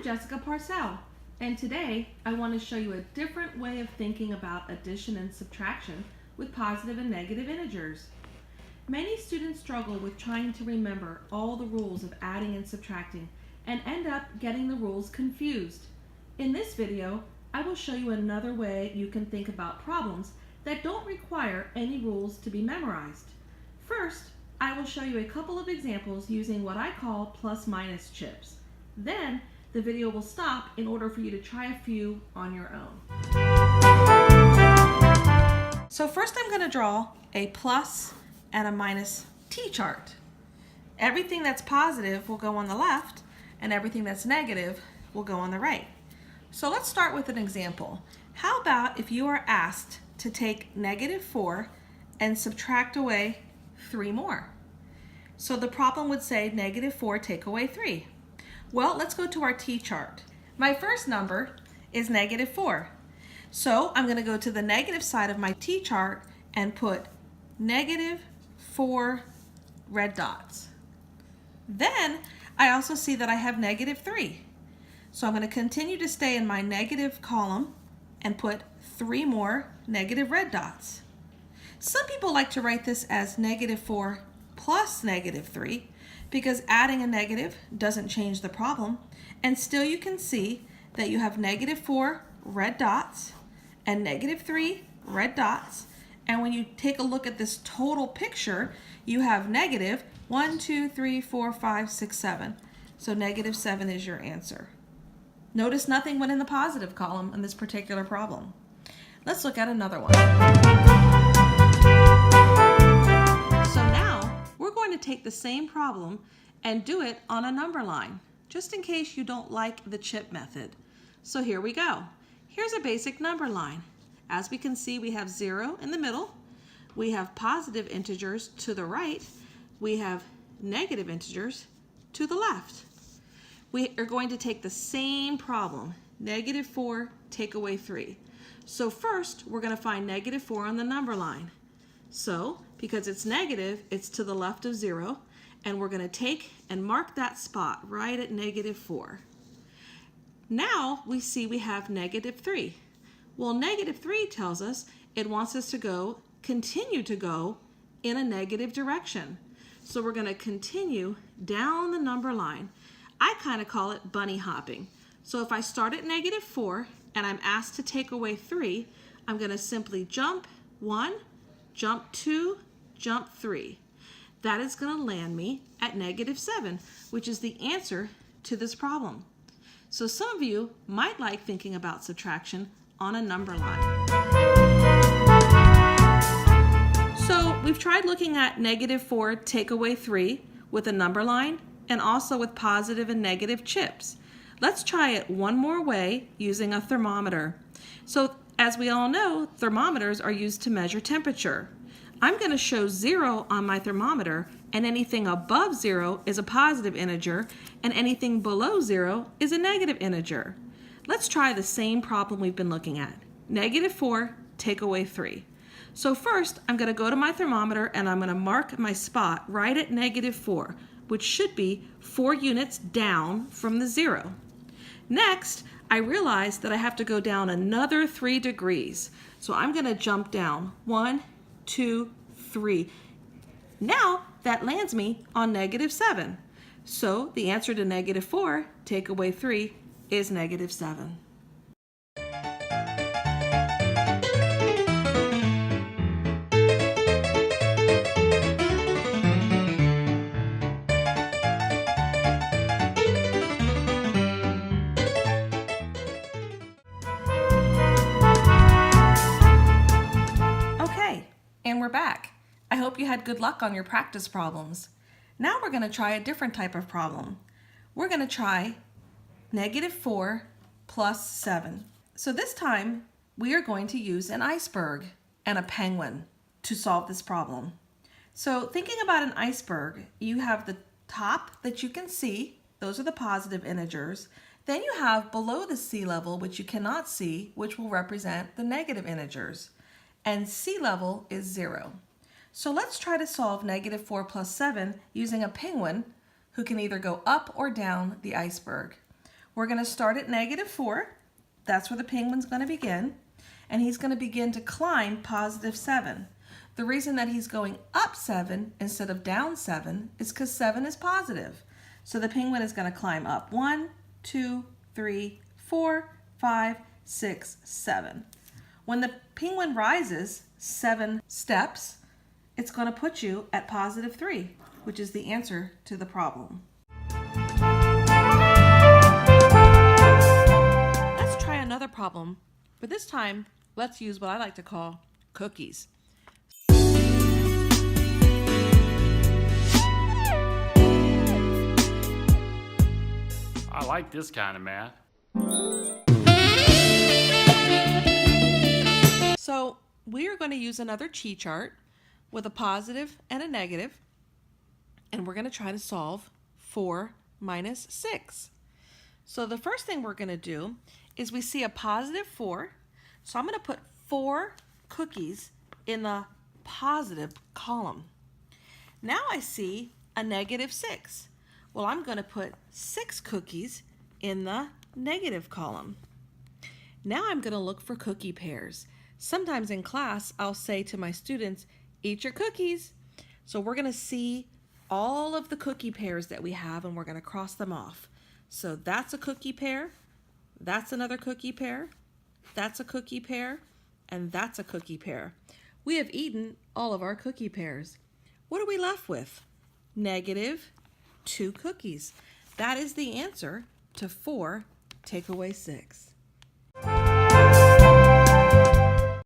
I'm Jessica Parsell, and today I want to show you a different way of thinking about addition and subtraction with positive and negative integers. Many students struggle with trying to remember all the rules of adding and subtracting and end up getting the rules confused. In this video, I will show you another way you can think about problems that don't require any rules to be memorized. First, I will show you a couple of examples using what I call plus-minus chips. Then, the video will stop in order for you to try a few on your own. So first I'm going to draw a plus and a minus T-chart. Everything that's positive will go on the left, and everything that's negative will go on the right. So let's start with an example. How about if you are asked to take -4 and subtract away 3 more? So the problem would say -4 take away 3. Well, let's go to our T-chart. My first number is -4. So I'm going to go to the negative side of my T-chart and put -4 red dots. Then I also see that I have -3. So I'm going to continue to stay in my negative column and put 3 more negative red dots. Some people like to write this as -4 plus -3 because adding a negative doesn't change the problem, and still you can see that you have -4 red dots and -3 red dots, and when you take a look at this total picture, you have -1, 2, 3, 4, 5, 6, 7. So -7 is your answer. Notice nothing went in the positive column in this particular problem. Let's look at another one. So now we're going to take the same problem and do it on a number line, just in case you don't like the chip method. So here we go. Here's a basic number line. As we can see, we have 0 in the middle. We have positive integers to the right. We have negative integers to the left. We are going to take the same problem, -4 take away 3. So first, we're going to find -4 on the number line. So, because it's negative, it's to the left of 0, and we're going to take and mark that spot right at -4. Now we see we have -3. Well, -3 tells us it wants us to continue to go in a negative direction. So we're going to continue down the number line. I kind of call it bunny hopping. So if I start at -4 and I'm asked to take away 3, I'm going to simply jump 1, jump 2, jump 3. That is going to land me at -7, which is the answer to this problem. So some of you might like thinking about subtraction on a number line. So we've tried looking at -4 take away 3 with a number line and also with positive and negative chips. Let's try it one more way using a thermometer. So as we all know, thermometers are used to measure temperature. I'm going to show 0 on my thermometer, and anything above 0 is a positive integer, and anything below 0 is a negative integer. Let's try the same problem we've been looking at. -4 take away 3. So first, I'm going to go to my thermometer and I'm going to mark my spot right at -4, which should be 4 units down from the 0. Next, I realize that I have to go down another 3 degrees. So I'm going to jump down 1, 2, 3. Now that lands me on -7. So the answer to -4 take away 3 is -7. And we're back. I hope you had good luck on your practice problems. Now we're going to try a different type of problem. We're going to try -4 plus 7. So this time we are going to use an iceberg and a penguin to solve this problem. So thinking about an iceberg, you have the top that you can see. Those are the positive integers. Then you have below the sea level, which you cannot see, which will represent the negative integers. And sea level is 0. So let's try to solve -4 plus 7 using a penguin who can either go up or down the iceberg. We're going to start at -4. That's where the penguin's going to begin. And he's going to begin to climb +7. The reason that he's going up 7 instead of down 7 is because 7 is positive. So the penguin is going to climb up 1, 2, 3, 4, 5, 6, 7. When the penguin rises 7 steps, it's going to put you at +3, which is the answer to the problem. Let's try another problem, but this time let's use what I like to call cookies. I like this kind of math. So we are going to use another chi chart with a positive and a negative, and we're going to try to solve 4 minus 6. So the first thing we're going to do is we see a +4, so I'm going to put 4 cookies in the positive column. Now I see a -6. Well, I'm going to put 6 cookies in the negative column. Now I'm going to look for cookie pairs. Sometimes in class, I'll say to my students, eat your cookies. So we're going to see all of the cookie pairs that we have, and we're going to cross them off. So that's a cookie pair, that's another cookie pair, that's a cookie pair, and that's a cookie pair. We have eaten all of our cookie pairs. What are we left with? -2 cookies. That is the answer to 4 take away 6.